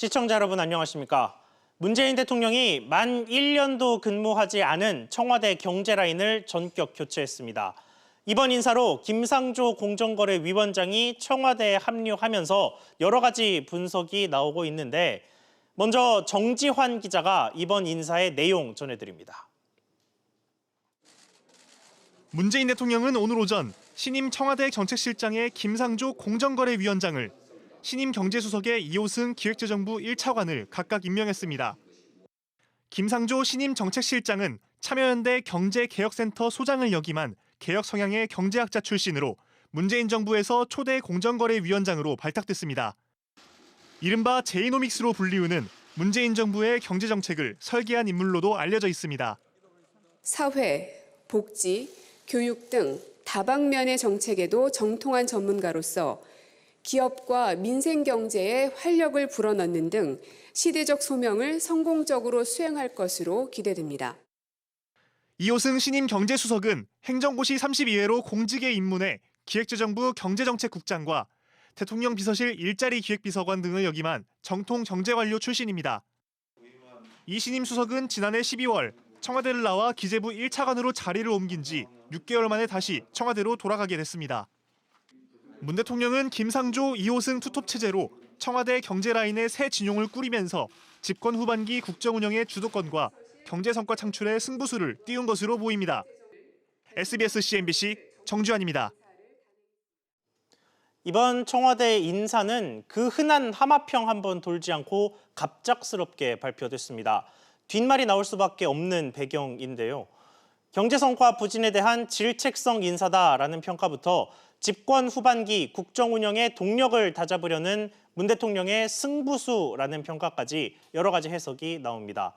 시청자 여러분 안녕하십니까? 문재인 대통령이 만 1년도 근무하지 않은 청와대 경제라인을 전격 교체했습니다. 이번 인사로 김상조 공정거래위원장이 청와대에 합류하면서 여러 가지 분석이 나오고 있는데 먼저 정지환 기자가 이번 인사의 내용 전해드립니다. 문재인 대통령은 오늘 오전 신임 청와대 정책실장의 김상조 공정거래위원장을 신임 경제수석의 이호승 기획재정부 1차관을 각각 임명했습니다. 김상조 신임 정책실장은 참여연대 경제개혁센터 소장을 역임한 개혁 성향의 경제학자 출신으로 문재인 정부에서 초대 공정거래위원장으로 발탁됐습니다. 이른바 제이노믹스로 불리우는 문재인 정부의 경제정책을 설계한 인물로도 알려져 있습니다. 사회, 복지, 교육 등 다방면의 정책에도 정통한 전문가로서 기업과 민생 경제에 활력을 불어넣는 등 시대적 소명을 성공적으로 수행할 것으로 기대됩니다. 이호승 신임 경제수석은 행정고시 32회로 공직에 입문해 기획재정부 경제정책국장과 대통령 비서실 일자리 기획비서관 등을 역임한 정통 경제관료 출신입니다. 이 신임 수석은 지난해 12월 청와대를 나와 기재부 1차관으로 자리를 옮긴 지 6개월 만에 다시 청와대로 돌아가게 됐습니다. 문 대통령은 김상조, 이호승 투톱 체제로 청와대 경제라인의 새 진용을 꾸리면서 집권 후반기 국정운영의 주도권과 경제 성과 창출의 승부수를 띄운 것으로 보입니다. SBS CNBC 정주환입니다. 이번 청와대 인사는 그 흔한 하마평 한번 돌지 않고 갑작스럽게 발표됐습니다. 뒷말이 나올 수밖에 없는 배경인데요. 경제 성과 부진에 대한 질책성 인사다라는 평가부터 집권 후반기 국정 운영의 동력을 다잡으려는 문 대통령의 승부수라는 평가까지 여러 가지 해석이 나옵니다.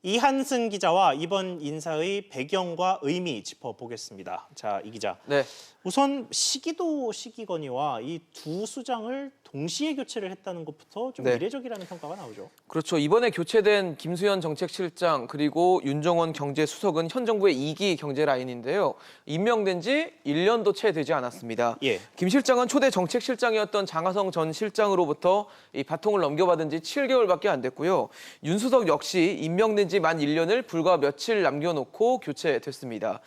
이한승 기자와 이번 인사의 배경과 의미 짚어보겠습니다. 자, 이 기자. 네. 우선 시기도 시기거니와 이 두 수장을 동시에 교체를 했다는 것부터 좀 이례적이라는 평가가 나오죠. 그렇죠. 이번에 교체된 김수현 정책실장 그리고 윤정원 경제수석은 현 정부의 2기 경제라인인데요. 임명된 지 1년도 채 되지 않았습니다. 예. 김 실장은 초대 정책실장이었던 장하성 전 실장으로부터 이 바통을 넘겨받은 지 7개월밖에 안 됐고요. 윤 수석 역시 임명된 지 만 1년을 불과 며칠 남겨놓고 교체됐습니다.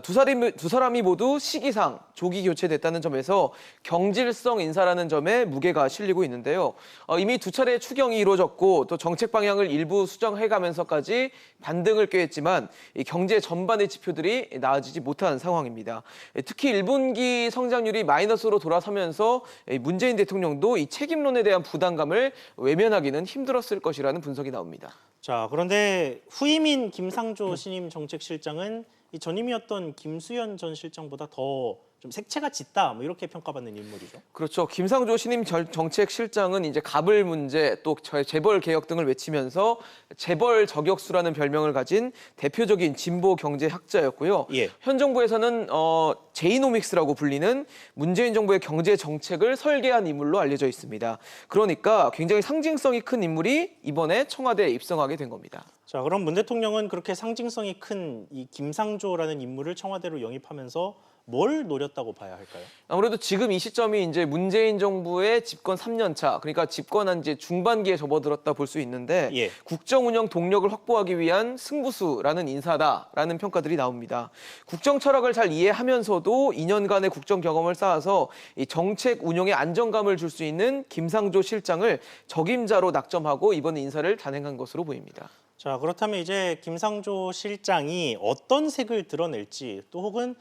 두 사람이 모두 시기상 조기 교체됐다는 점에서 경질성 인사라는 점에 무게가 실리고 있는데요. 이미 두 차례 추경이 이루어졌고 또 정책 방향을 일부 수정해가면서까지 반등을 꾀했지만 이 경제 전반의 지표들이 나아지지 못한 상황입니다. 특히 1분기 성장률이 마이너스로 돌아서면서 문재인 대통령도 이 책임론에 대한 부담감을 외면하기는 힘들었을 것이라는 분석이 나옵니다. 자, 그런데 후임인 김상조 신임 정책실장은 이 전임이었던 김수현 전 실장보다 더 좀 색채가 짙다, 뭐 이렇게 평가받는 인물이죠. 그렇죠. 김상조 신임 정책실장은 이제 갑을 문제 또 재벌 개혁 등을 외치면서 재벌 저격수라는 별명을 가진 대표적인 진보 경제학자였고요. 예. 현 정부에서는 제이노믹스라고 불리는 문재인 정부의 경제 정책을 설계한 인물로 알려져 있습니다. 그러니까 굉장히 상징성이 큰 인물이 이번에 청와대에 입성하게 된 겁니다. 자, 그럼 문 대통령은 그렇게 상징성이 큰 이 김상조라는 인물을 청와대로 영입하면서 뭘 노렸다고 봐야 할까요? 아무래도 지금 이 시점이 이제 문재인 정부의 집권 3년 차, 그러니까 집권한 이제 중반기에 접어들었다 볼 수 있는데 예. 국정 운영 동력을 확보하기 위한 승부수라는 인사다라는 평가들이 나옵니다. 국정 철학을 잘 이해하면서도 2년간의 국정 경험을 쌓아서 이 정책 운영에 안정감을 줄 수 있는 김상조 실장을 적임자로 낙점하고 이번 인사를 단행한 것으로 보입니다. 자, 그렇다면 이제 김상조 실장이 어떤 색을 드러낼지 또 혹은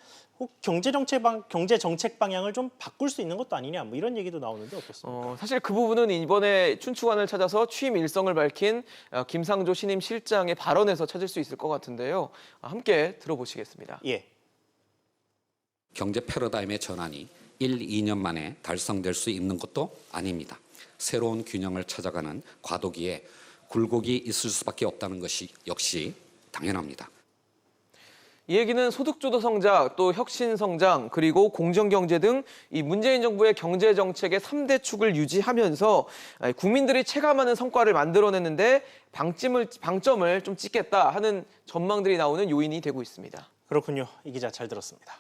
경제 정책 방향을 좀 바꿀 수 있는 것도 아니냐, 뭐 이런 얘기도 나오는데 어떻습니까? 사실 그 부분은 이번에 춘추관을 찾아서 취임 일성을 밝힌 김상조 신임 실장의 발언에서 찾을 수 있을 것 같은데요. 함께 들어보시겠습니다. 예. 경제 패러다임의 전환이 1, 2년 만에 달성될 수 있는 것도 아닙니다. 새로운 균형을 찾아가는 과도기에 굴곡이 있을 수밖에 없다는 것이 역시 당연합니다. 이 얘기는 소득주도 성장, 또 혁신 성장, 그리고 공정경제 등 이 문재인 정부의 경제 정책의 3대 축을 유지하면서 국민들이 체감하는 성과를 만들어내는데 방점을 좀 찍겠다 하는 전망들이 나오는 요인이 되고 있습니다. 그렇군요. 이 기자 잘 들었습니다.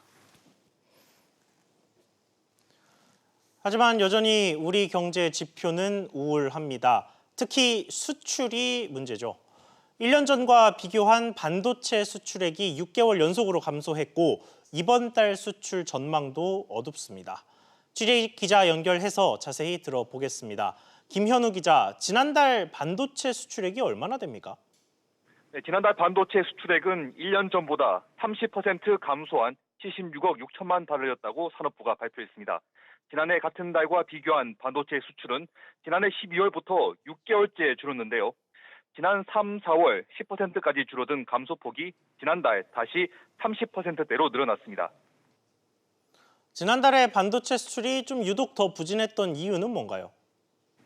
하지만 여전히 우리 경제 지표는 우울합니다. 특히 수출이 문제죠. 1년 전과 비교한 반도체 수출액이 6개월 연속으로 감소했고 이번 달 수출 전망도 어둡습니다. 취재 기자 연결해서 자세히 들어보겠습니다. 김현우 기자, 지난달 반도체 수출액이 얼마나 됩니까? 네, 지난달 반도체 수출액은 1년 전보다 30% 감소한 76억 6천만 달러였다고 산업부가 발표했습니다. 지난해 같은 달과 비교한 반도체 수출은 지난해 12월부터 6개월째 줄었는데요. 지난 3, 4월 10%까지 줄어든 감소폭이 지난달 다시 30%대로 늘어났습니다. 지난달에 반도체 수출이 좀 유독 더 부진했던 이유는 뭔가요?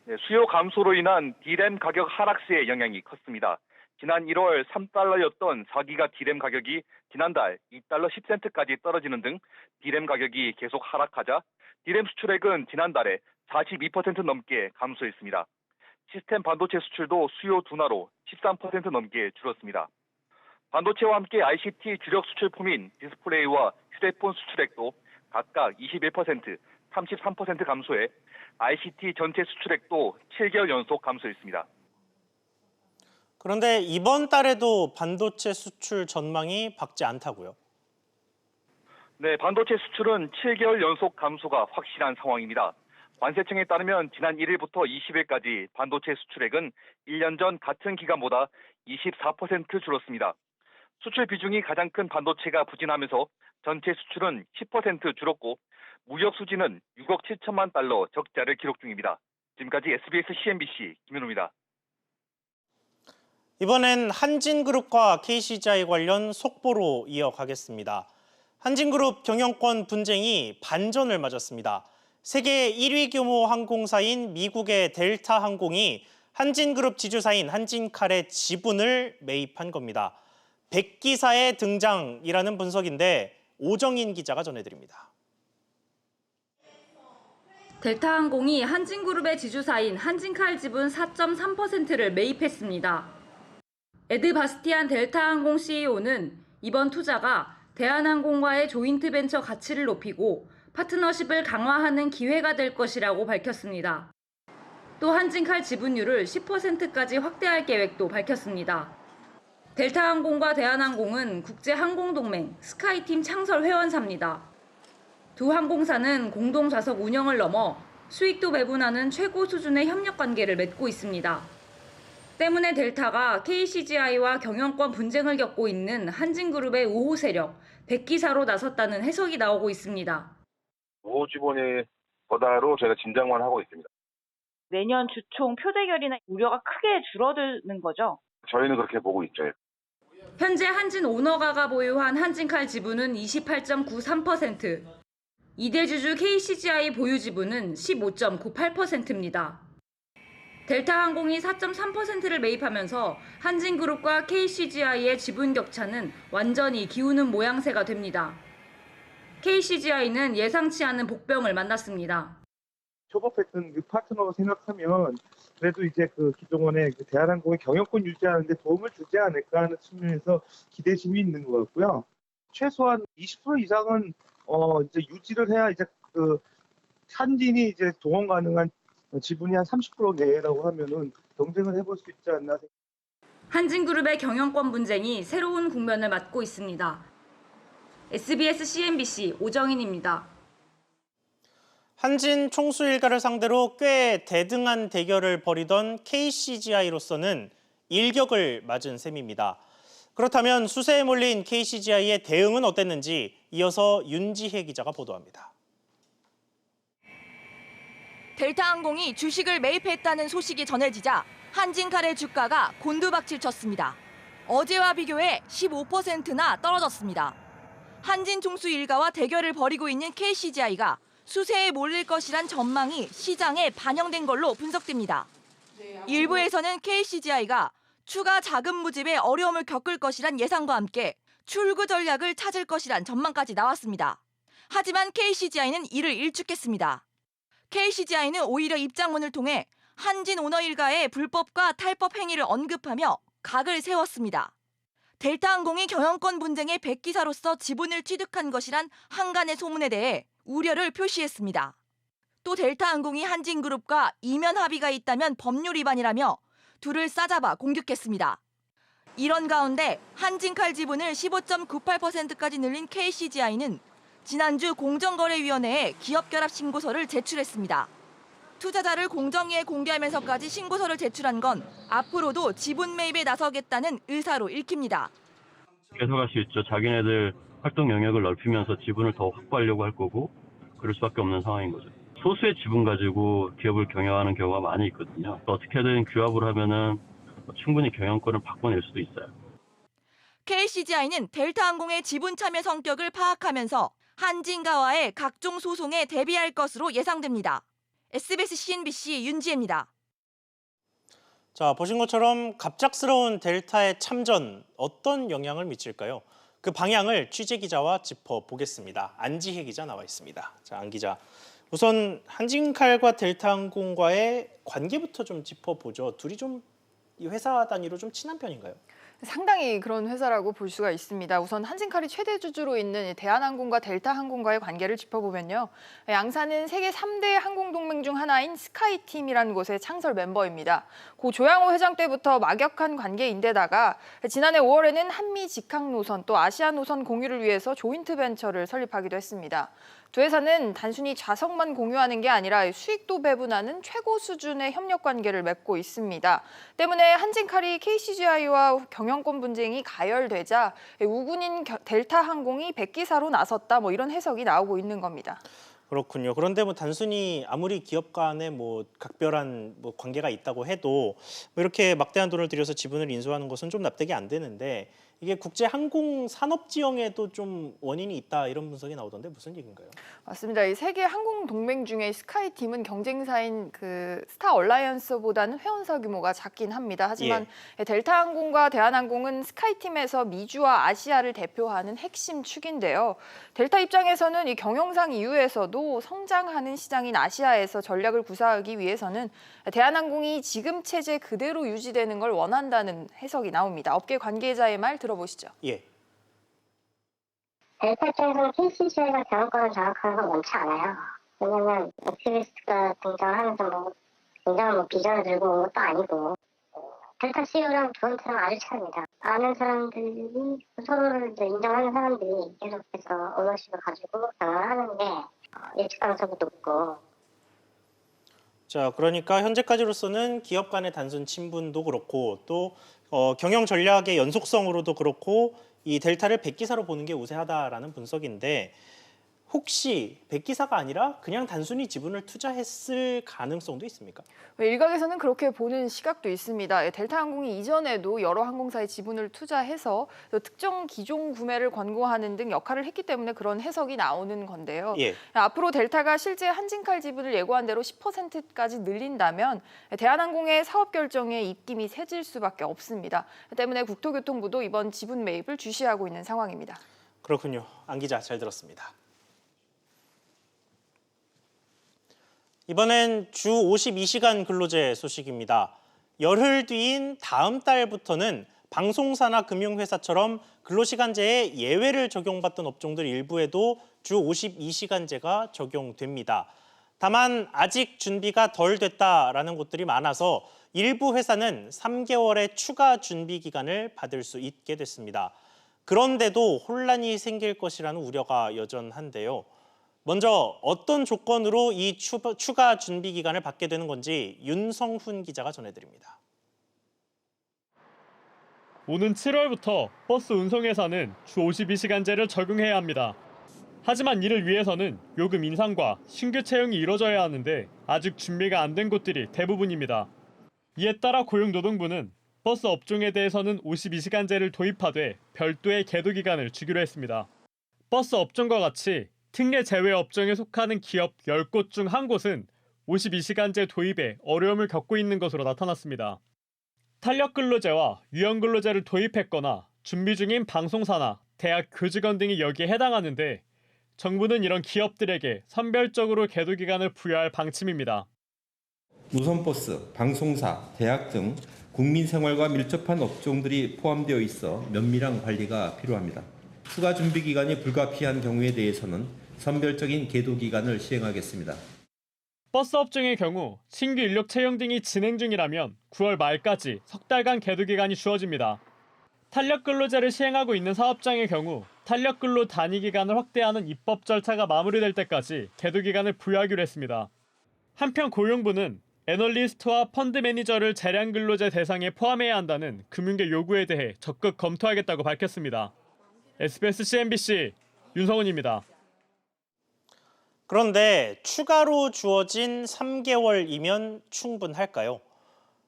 네, 수요 감소로 인한 D램 가격 하락세의 영향이 컸습니다. 지난 1월 3달러였던 4기가 D램 가격이 지난달 2달러 10센트까지 떨어지는 등 D램 가격이 계속 하락하자 D램 수출액은 지난달에 42% 넘게 감소했습니다. 시스템 반도체 수출도 수요 둔화로 13% 넘게 줄었습니다. 반도체와 함께 ICT 주력 수출품인 디스플레이와 휴대폰 수출액도 각각 21%, 33% 감소해 ICT 전체 수출액도 7개월 연속 감소했습니다. 그런데 이번 달에도 반도체 수출 전망이 밝지 않다고요? 네, 반도체 수출은 7개월 연속 감소가 확실한 상황입니다. 관세청에 따르면 지난 1일부터 20일까지 반도체 수출액은 1년 전 같은 기간보다 24% 줄었습니다. 수출 비중이 가장 큰 반도체가 부진하면서 전체 수출은 10% 줄었고 무역 수지는 6억 7천만 달러 적자를 기록 중입니다. 지금까지 SBS CNBC 김현우입니다. 이번엔 한진그룹과 KCGI 관련 속보로 이어가겠습니다. 한진그룹 경영권 분쟁이 반전을 맞았습니다. 세계 1위 규모 항공사인 미국의 델타 항공이 한진그룹 지주사인 한진칼의 지분을 매입한 겁니다. 백기사의 등장이라는 분석인데 오정인 기자가 전해드립니다. 델타항공이 한진그룹의 지주사인 한진칼 지분 4.3%를 매입했습니다. 에드 바스티안 델타항공 CEO는 이번 투자가 대한항공과의 조인트 벤처 가치를 높이고 파트너십을 강화하는 기회가 될 것이라고 밝혔습니다. 또 한진칼 지분율을 10%까지 확대할 계획도 밝혔습니다. 델타항공과 대한항공은 국제항공동맹 스카이팀 창설 회원사입니다. 두 항공사는 공동 좌석 운영을 넘어 수익도 배분하는 최고 수준의 협력 관계를 맺고 있습니다. 때문에 델타가 KCGI와 경영권 분쟁을 겪고 있는 한진그룹의 우호 세력, 백기사로 나섰다는 해석이 나오고 있습니다. 우호 지분의 거다로 저희가 짐작만 하고 있습니다. 내년 주총 표대결이나 우려가 크게 줄어드는 거죠? 저희는 그렇게 보고 있죠. 현재 한진 오너가가 보유한 한진칼 지분은 28.93%, 이대주주 KCGI 보유 지분은 15.98%입니다. 델타항공이 4.3%를 매입하면서 한진그룹과 KCGI의 지분 격차는 완전히 기우는 모양새가 됩니다. KCGI는 예상치 않은 복병을 만났습니다. 협업했던 그 파트너 생각하면 그래도 이제 그 기존의 대한항공의 경영권 유지하는 데 도움을 주지 않을까 하는 측면에서 기대심이 있는 것 같고요. 최소한 20% 이상은 이제 유지를 해야 이제 그 한진이 이제 동원 가능한 지분이 한 30% 내라고 하면은 경쟁을 해볼 수 있지 않나. 한진그룹의 경영권 분쟁이 새로운 국면을 맞고 있습니다. SBS CNBC 오정인입니다. 한진 총수 일가를 상대로 꽤 대등한 대결을 벌이던 KCGI로서는 일격을 맞은 셈입니다. 그렇다면 수세에 몰린 KCGI의 대응은 어땠는지 이어서 윤지혜 기자가 보도합니다. 델타항공이 주식을 매입했다는 소식이 전해지자 한진칼의 주가가 곤두박질 쳤습니다. 어제와 비교해 15%나 떨어졌습니다. 한진 총수 일가와 대결을 벌이고 있는 KCGI가 수세에 몰릴 것이란 전망이 시장에 반영된 걸로 분석됩니다. 일부에서는 KCGI가 추가 자금 모집에 어려움을 겪을 것이란 예상과 함께 출구 전략을 찾을 것이란 전망까지 나왔습니다. 하지만 KCGI는 이를 일축했습니다. KCGI는 오히려 입장문을 통해 한진 오너 일가의 불법과 탈법 행위를 언급하며 각을 세웠습니다. 델타항공이 경영권 분쟁의 백기사로서 지분을 취득한 것이란 한간의 소문에 대해 우려를 표시했습니다. 또 델타항공이 한진그룹과 이면 합의가 있다면 법률 위반이라며 둘을 싸잡아 공격했습니다. 이런 가운데 한진칼 지분을 15.98%까지 늘린 KCGI는 지난주 공정거래위원회에 기업결합 신고서를 제출했습니다. 투자자를 공정위에 공개하면서까지 신고서를 제출한 건 앞으로도 지분 매입에 나서겠다는 의사로 읽힙니다. 계속할 수 있죠. 자기네들 활동 영역을 넓히면서 지분을 더 확보하려고 할 거고 그럴 수밖에 없는 상황인 거죠. 소수의 지분 가지고 기업을 경영하는 경우가 많이 있거든요. 어떻게든 규합을 하면은 충분히 경영권을 바꿔낼 수도 있어요. KCGI는 델타항공의 지분 참여 성격을 파악하면서 한진가와의 각종 소송에 대비할 것으로 예상됩니다. SBS CNBC 윤지혜입니다. 자, 보신 것처럼 갑작스러운 델타의 참전 어떤 영향을 미칠까요? 그 방향을 취재 기자와 짚어보겠습니다. 안지혜 기자 나와 있습니다. 자, 안 기자. 우선 한진칼과 델타항공과의 관계부터 좀 짚어보죠. 둘이 좀 이 회사 단위로 좀 친한 편인가요? 상당히 그런 회사라고 볼 수가 있습니다. 우선 한진칼이 최대 주주로 있는 대한항공과 델타항공과의 관계를 짚어보면요. 양사는 세계 3대 항공동맹 중 하나인 스카이팀이라는 곳의 창설 멤버입니다. 고 조양호 회장 때부터 막역한 관계인데다가 지난해 5월에는 한미 직항 노선 또 아시아 노선 공유를 위해서 조인트 벤처를 설립하기도 했습니다. 두 회사는 단순히 좌석만 공유하는 게 아니라 수익도 배분하는 최고 수준의 협력 관계를 맺고 있습니다. 때문에 한진칼이 KCGI와 경영권 분쟁이 가열되자 우군인 델타항공이 백기사로 나섰다 이런 해석이 나오고 있는 겁니다. 그렇군요. 그런데 단순히 아무리 기업 간에 각별한 관계가 있다고 해도 이렇게 막대한 돈을 들여서 지분을 인수하는 것은 좀 납득이 안 되는데 이게 국제 항공 산업 지형에도 좀 원인이 있다 이런 분석이 나오던데 무슨 얘기인가요? 맞습니다. 이 세계 항공 동맹 중에 스카이팀은 경쟁사인 그 스타 얼라이언스보다는 회원사 규모가 작긴 합니다. 하지만 델타항공과 대한항공은 스카이팀에서 미주와 아시아를 대표하는 핵심 축인데요. 델타 입장에서는 이 경영상 이유에서도 성장하는 시장인 아시아에서 전략을 구사하기 위해서는 대한항공이 지금 체제 그대로 유지되는 걸 원한다는 해석이 나옵니다. 업계 관계자의 말 들어보시죠. 델타 입장에서는 KCGI가 경영권을 장악하는 건 원치 않아요. 왜냐면 액티비스트가 등장하면서 굉장한 비전을 들고 온 것도 아니고 델타 CEO랑 조인트랑 아주 차입니다. 아는 사람들이 서로를 인정하는 사람들이 계속해서 오너십을 가지고 경영하는 게 예측 가능성도 높고. 자, 그러니까 현재까지로서는 기업 간의 단순 친분도 그렇고 또 경영 전략의 연속성으로도 그렇고 이 델타를 백기사로 보는 게 우세하다라는 분석인데 혹시 백기사가 아니라 그냥 단순히 지분을 투자했을 가능성도 있습니까? 일각에서는 그렇게 보는 시각도 있습니다. 델타항공이 이전에도 여러 항공사의 지분을 투자해서 특정 기종 구매를 권고하는 등 역할을 했기 때문에 그런 해석이 나오는 건데요. 앞으로 델타가 실제 한진칼 지분을 예고한 대로 10%까지 늘린다면 대한항공의 사업 결정에 입김이 세질 수밖에 없습니다. 때문에 국토교통부도 이번 지분 매입을 주시하고 있는 상황입니다. 그렇군요. 안 기자 잘 들었습니다. 이번엔 주 52시간 근로제 소식입니다. 열흘 뒤인 다음 달부터는 방송사나 금융회사처럼 근로시간제에 예외를 적용받던 업종들 일부에도 주 52시간제가 적용됩니다. 다만 아직 준비가 덜 됐다라는 곳들이 많아서 일부 회사는 3개월의 추가 준비 기간을 받을 수 있게 됐습니다. 그런데도 혼란이 생길 것이라는 우려가 여전한데요. 먼저 어떤 조건으로 이 추가 준비 기간을 받게 되는 건지 윤성훈 기자가 전해드립니다. 오는 7월부터 버스 운송회사는 주 52시간제를 적용해야 합니다. 하지만 이를 위해서는 요금 인상과 신규 채용이 이뤄져야 하는데 아직 준비가 안 된 곳들이 대부분입니다. 이에 따라 고용노동부는 버스 업종에 대해서는 52시간제를 도입하되 별도의 계도 기간을 주기로 했습니다. 버스 업종과 같이 특례 제외 업종에 속하는 기업 10곳 중 한 곳은 52시간제 도입에 어려움을 겪고 있는 것으로 나타났습니다. 탄력근로제와 유연근로제를 도입했거나 준비 중인 방송사나 대학 교직원 등이 여기에 해당하는데 정부는 이런 기업들에게 선별적으로 계도 기간을 부여할 방침입니다. 노선버스, 방송사, 대학 등 국민 생활과 밀접한 업종들이 포함되어 있어 면밀한 관리가 필요합니다. 추가 준비 기간이 불가피한 경우에 대해서는 선별적인 계도 기간을 시행하겠습니다. 버스 업종의 경우 신규 인력 채용 등이 진행 중이라면 9월 말까지 석 달간 계도 기간이 주어집니다. 탄력 근로제를 시행하고 있는 사업장의 경우 탄력 근로 단위 기간을 확대하는 입법 절차가 마무리될 때까지 계도 기간을 부여하기로 했습니다. 한편 고용부는 애널리스트와 펀드 매니저를 재량 근로제 대상에 포함해야 한다는 금융계 요구에 대해 적극 검토하겠다고 밝혔습니다. SBS CNBC 윤성훈입니다. 그런데 추가로 주어진 3개월이면 충분할까요?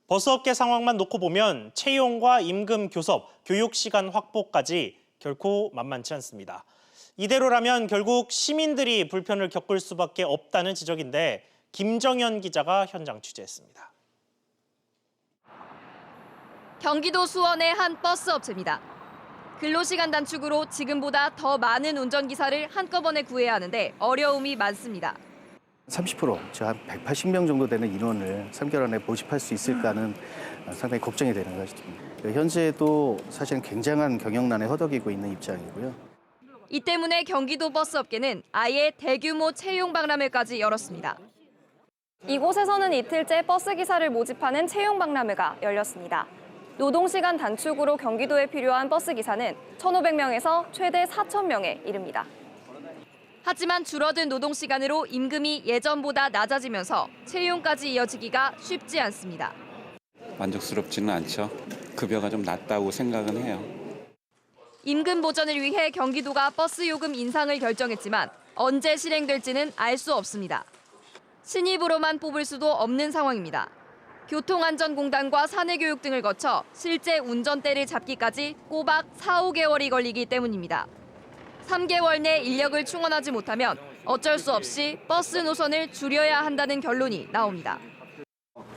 버스업계 상황만 놓고 보면 채용과 임금 교섭, 교육시간 확보까지 결코 만만치 않습니다. 이대로라면 결국 시민들이 불편을 겪을 수밖에 없다는 지적인데 김정현 기자가 현장 취재했습니다. 경기도 수원의 한 버스 업체입니다. 근로시간 단축으로 지금보다 더 많은 운전기사를 한꺼번에 구해야 하는데 어려움이 많습니다. 30%, 즉 한 180명 정도 되는 인원을 3개월 안에 모집할 수 있을까는 상당히 걱정이 되는 것입니다. 현재도 사실은 굉장한 경영난에 허덕이고 있는 입장이고요. 이 때문에 경기도 버스업계는 아예 대규모 채용 박람회까지 열었습니다. 이곳에서는 이틀째 버스 기사를 모집하는 채용 박람회가 열렸습니다. 노동시간 단축으로 경기도에 필요한 버스 기사는 1,500명에서 최대 4,000명에 이릅니다. 하지만 줄어든 노동시간으로 임금이 예전보다 낮아지면서 채용까지 이어지기가 쉽지 않습니다. 만족스럽지는 않죠. 급여가 좀 낮다고 생각은 해요. 임금 보전을 위해 경기도가 버스 요금 인상을 결정했지만 언제 실행될지는 알 수 없습니다. 신입으로만 뽑을 수도 없는 상황입니다. 교통안전공단과 사내교육 등을 거쳐 실제 운전대를 잡기까지 꼬박 4, 5개월이 걸리기 때문입니다. 3개월 내 인력을 충원하지 못하면 어쩔 수 없이 버스 노선을 줄여야 한다는 결론이 나옵니다.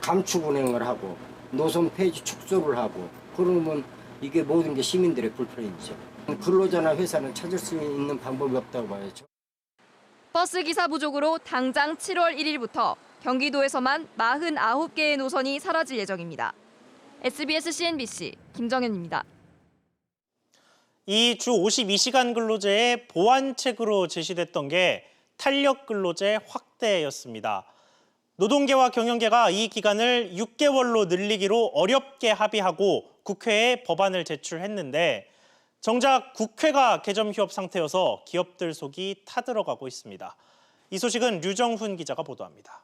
감축 운행을 하고 노선 폐지 축소를 하고 그러면 이게 모든 게 시민들의 불편이죠. 근로자나 회사는 찾을 수 있는 방법이 없다고 봐야죠. 버스 기사 부족으로 당장 7월 1일부터 경기도에서만 49개의 노선이 사라질 예정입니다. SBS CNBC 김정현입니다. 이 주 52시간 근로제의 보완책으로 제시됐던 게 탄력 근로제 확대였습니다. 노동계와 경영계가 이 기간을 6개월로 늘리기로 어렵게 합의하고 국회에 법안을 제출했는데 정작 국회가 개점 휴업 상태여서 기업들 속이 타들어가고 있습니다. 이 소식은 류정훈 기자가 보도합니다.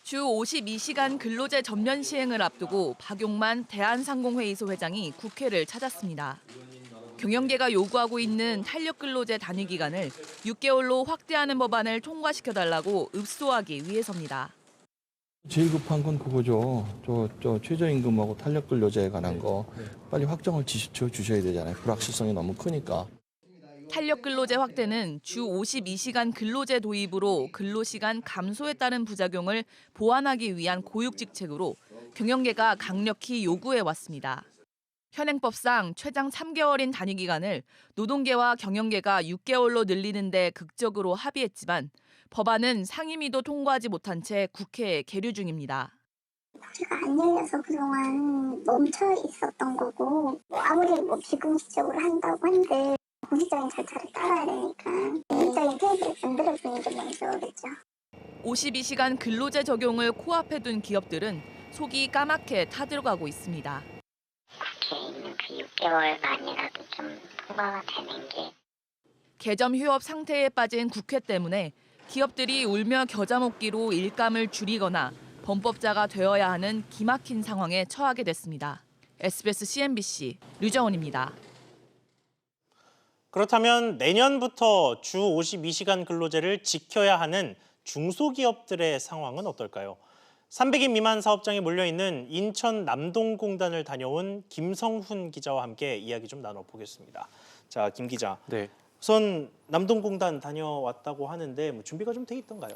주 52시간 근로제 전면 시행을 앞두고 박용만 대한상공회의소 회장이 국회를 찾았습니다. 경영계가 요구하고 있는 탄력 근로제 단위 기간을 6개월로 확대하는 법안을 통과시켜달라고 읍소하기 위해서입니다. 제일 급한 건 그거죠. 저 최저임금하고 탄력 근로제에 관한 거 빨리 확정을 지켜 주셔야 되잖아요. 불확실성이 너무 크니까. 탄력 근로제 확대는 주 52시간 근로제 도입으로 근로시간 감소에 따른 부작용을 보완하기 위한 고육직책으로 경영계가 강력히 요구해 왔습니다. 현행법상 최장 3개월인 단위 기간을 노동계와 경영계가 6개월로 늘리는 데 극적으로 합의했지만 법안은 상임위도 통과하지 못한 채 국회에 계류 중입니다. 우리가 안 열려서 그동안 멈춰 있었던 거고 아무리 비공식적으로 한다고 한들 공식적인 절차를 따라야 되니까 공식적인 페이지를 만들어주는 게 먼저겠죠. 52시간 근로제 적용을 코앞에 둔 기업들은 속이 까맣게 타들어가고 있습니다. 국회에 있는 그 6개월 만이라도 좀 통과가 되는 게. 개점 휴업 상태에 빠진 국회 때문에 기업들이 울며 겨자 먹기로 일감을 줄이거나 범법자가 되어야 하는 기막힌 상황에 처하게 됐습니다. SBS CNBC 류정원입니다. 그렇다면 내년부터 주 52시간 근로제를 지켜야 하는 중소기업들의 상황은 어떨까요? 300인 미만 사업장에 몰려있는 인천 남동공단을 다녀온 김성훈 기자와 함께 이야기 좀 나눠보겠습니다. 자, 김 기자. 네. 우선 남동공단 다녀왔다고 하는데 뭐 준비가 좀 돼 있던가요?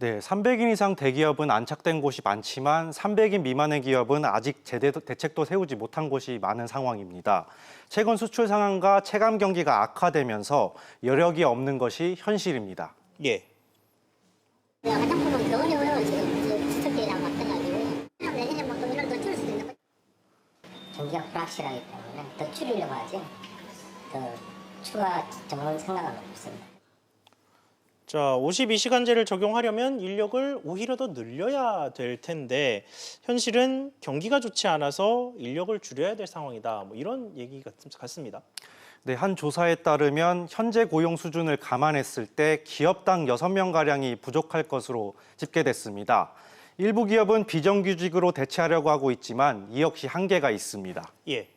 네, 300인 이상 대기업은 안착된 곳이 많지만 300인 미만의 기업은 아직 제대로 대책도 세우지 못한 곳이 많은 상황입니다. 최근 수출 상황과 체감 경기가 악화되면서 여력이 없는 것이 현실입니다. 예. 화장품은 겨울에 오면 지금 수출기랑 마찬가지고 내년에 뭐 돈을 더 줄 수도 있는 거죠. 경기가 불확실하기 때문에 더 줄이려고 하지 더 추가 정원 생각은 없습니다. 자, 52시간제를 적용하려면 인력을 오히려 더 늘려야 될 텐데 현실은 경기가 좋지 않아서 인력을 줄여야 될 상황이다. 뭐 이런 얘기 같습니다. 네, 한 조사에 따르면 현재 고용 수준을 감안했을 때 기업당 6명가량이 부족할 것으로 집계됐습니다. 일부 기업은 비정규직으로 대체하려고 하고 있지만 이 역시 한계가 있습니다. 예.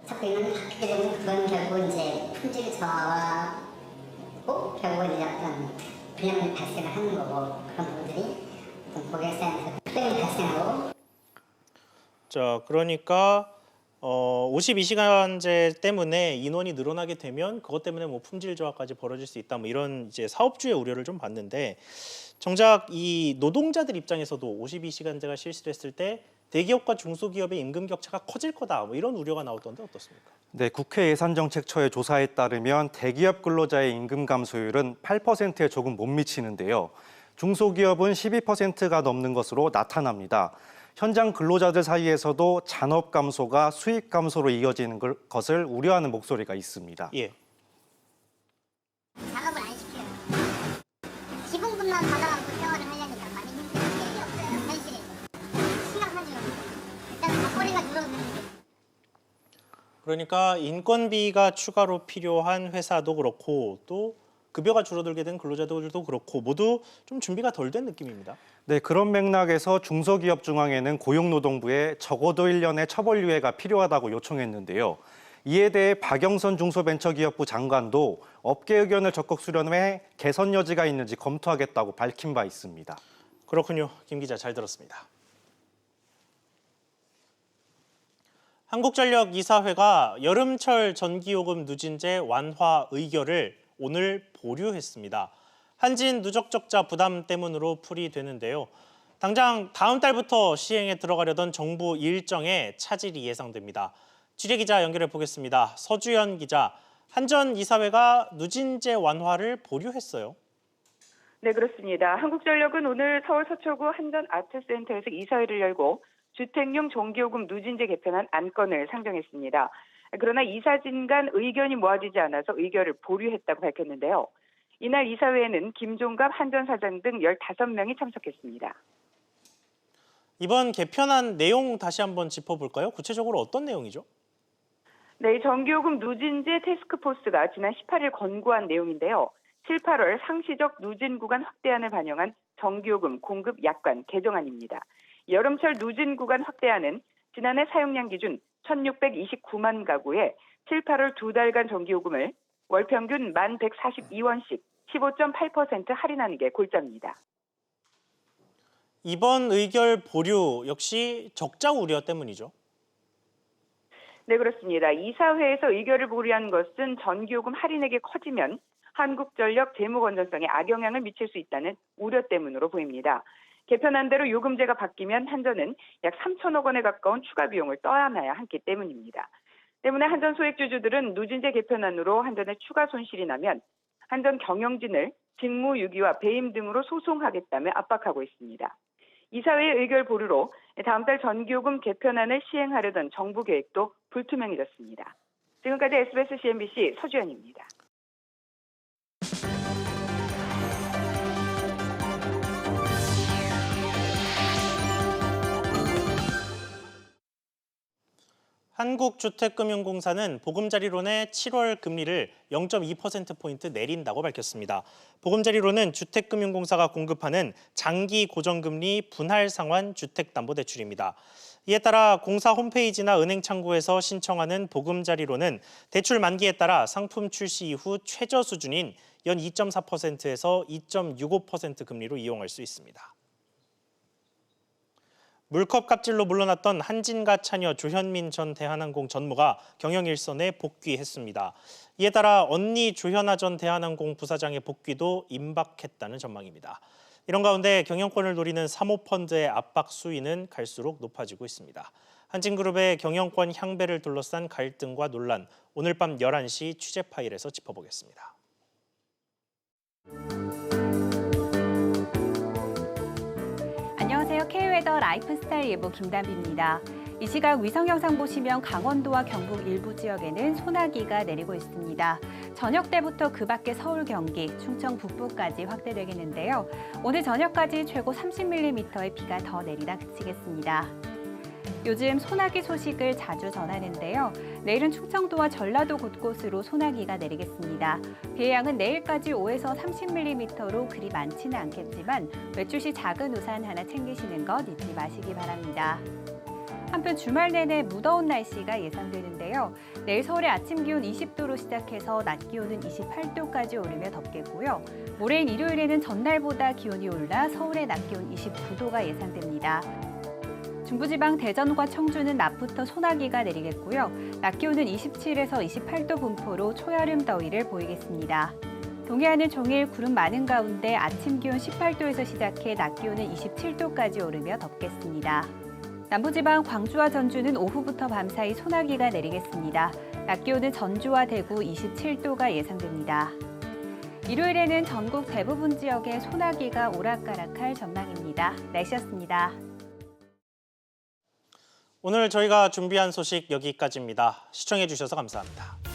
자꾸 인원이 바뀌게 되면 그건 결국 이제 품질 저하고 결국은 이제 어떤 불량이 발생을 하는 거고 그런 부분들이 어떤 고객사에서 특별히 발생하고. 자, 그러니까 52시간제 때문에 인원이 늘어나게 되면 그것 때문에 뭐 품질 저하까지 벌어질 수 있다. 뭐 이런 이제 사업주의 우려를 좀 봤는데 정작 이 노동자들 입장에서도 52시간제가 실시됐을 때 대기업과 중소기업의 임금 격차가 커질 거다. 뭐 이런 우려가 나오던데 어떻습니까? 네, 국회 예산정책처의 조사에 따르면 대기업 근로자의 임금 감소율은 8%에 조금 못 미치는데요. 중소기업은 12%가 넘는 것으로 나타납니다. 현장 근로자들 사이에서도 잔업 감소가 수익 감소로 이어지는 것을 우려하는 목소리가 있습니다. 예. 작업을 안 시켜요. 기본급만 받아갖고 생활을 하려니까 많이 힘든 게 현실이 심각하죠. 일단 밥벌이가 줄어드는 게. 그러니까 인건비가 추가로 필요한 회사도 그렇고 또 급여가 줄어들게 된 근로자들도 그렇고 모두 좀 준비가 덜 된 느낌입니다. 네, 그런 맥락에서 중소기업중앙회는 고용노동부에 적어도 1년의 처벌유예가 필요하다고 요청했는데요. 이에 대해 박영선 중소벤처기업부 장관도 업계 의견을 적극 수렴해 개선 여지가 있는지 검토하겠다고 밝힌 바 있습니다. 그렇군요. 김 기자 잘 들었습니다. 한국전력 이사회가 여름철 전기요금 누진제 완화 의결을 오늘 보류했습니다. 한진 누적 적자 부담 때문으로 풀이되는데요. 당장 다음 달부터 시행에 들어가려던 정부 일정에 차질이 예상됩니다. 취재기자 연결해 보겠습니다. 서주연 기자, 한전 이사회가 누진제 완화를 보류했어요. 네, 그렇습니다. 한국전력은 오늘 서울 서초구 한전 아트센터에서 이사회를 열고 주택용 전기요금 누진제 개편안 안건을 상정했습니다. 그러나 이사진 간 의견이 모아지지 않아서 의결을 보류했다고 밝혔는데요. 이날 이사회에는 김종갑 한전 사장 등 15명이 참석했습니다. 이번 개편안 내용 다시 한번 짚어볼까요? 구체적으로 어떤 내용이죠? 네, 전기요금 누진제 태스크포스가 지난 18일 권고한 내용인데요. 7, 8월 상시적 누진 구간 확대안을 반영한 전기요금 공급 약관 개정안입니다. 여름철 누진 구간 확대안은 지난해 사용량 기준 1,629만 가구에 7, 8월 2달간 전기요금을 월 평균 1,142원씩 15.8% 할인하는 게 골자입니다. 이번 의결 보류 역시 적자 우려 때문이죠? 네, 그렇습니다. 이사회에서 의결을 보류한 것은 전기요금 할인액이 커지면 한국전력 재무 건전성에 악영향을 미칠 수 있다는 우려 때문으로 보입니다. 개편안대로 요금제가 바뀌면 한전은 약 3천억 원에 가까운 추가 비용을 떠안아야 하기 때문입니다. 때문에 한전 소액주주들은 누진제 개편안으로 한전에 추가 손실이 나면 한전 경영진을 직무유기와 배임 등으로 소송하겠다며 압박하고 있습니다. 이사회의 의결 보류로 다음 달 전기요금 개편안을 시행하려던 정부 계획도 불투명해졌습니다. 지금까지 SBS CNBC 서주연입니다. 한국주택금융공사는 보금자리론의 7월 금리를 0.2%포인트 내린다고 밝혔습니다. 보금자리론은 주택금융공사가 공급하는 장기 고정금리 분할 상환 주택담보대출입니다. 이에 따라 공사 홈페이지나 은행 창구에서 신청하는 보금자리론은 대출 만기에 따라 상품 출시 이후 최저 수준인 연 2.4%에서 2.65% 금리로 이용할 수 있습니다. 물컵 갑질로 물러났던 한진가 차녀 조현민 전 대한항공 전무가 경영 일선에 복귀했습니다. 이에 따라 언니 조현아 전 대한항공 부사장의 복귀도 임박했다는 전망입니다. 이런 가운데 경영권을 노리는 사모펀드의 압박 수위는 갈수록 높아지고 있습니다. 한진그룹의 경영권 향배를 둘러싼 갈등과 논란, 오늘 밤 11시 취재 파일에서 짚어보겠습니다. 안녕하세요. K웨더 라이프스타일 예보 김담비입니다. 이 시각 위성 영상 보시면 강원도와 경북 일부 지역에는 소나기가 내리고 있습니다. 저녁 때부터 그 밖에 서울, 경기, 충청 북부까지 확대되겠는데요. 오늘 저녁까지 최고 30mm의 비가 더 내리다 그치겠습니다. 요즘 소나기 소식을 자주 전하는데요. 내일은 충청도와 전라도 곳곳으로 소나기가 내리겠습니다. 비의 양은 내일까지 5에서 30mm로 그리 많지는 않겠지만 외출 시 작은 우산 하나 챙기시는 것 잊지 마시기 바랍니다. 한편 주말 내내 무더운 날씨가 예상되는데요. 내일 서울의 아침 기온 20도로 시작해서 낮 기온은 28도까지 오르며 덥겠고요. 모레인 일요일에는 전날보다 기온이 올라 서울의 낮 기온 29도가 예상됩니다. 중부지방 대전과 청주는 낮부터 소나기가 내리겠고요. 낮 기온은 27에서 28도 분포로 초여름 더위를 보이겠습니다. 동해안은 종일 구름 많은 가운데 아침 기온 18도에서 시작해 낮 기온은 27도까지 오르며 덥겠습니다. 남부지방 광주와 전주는 오후부터 밤사이 소나기가 내리겠습니다. 낮 기온은 전주와 대구 27도가 예상됩니다. 일요일에는 전국 대부분 지역에 소나기가 오락가락할 전망입니다. 날씨였습니다. 오늘 저희가 준비한 소식 여기까지입니다. 시청해 주셔서 감사합니다.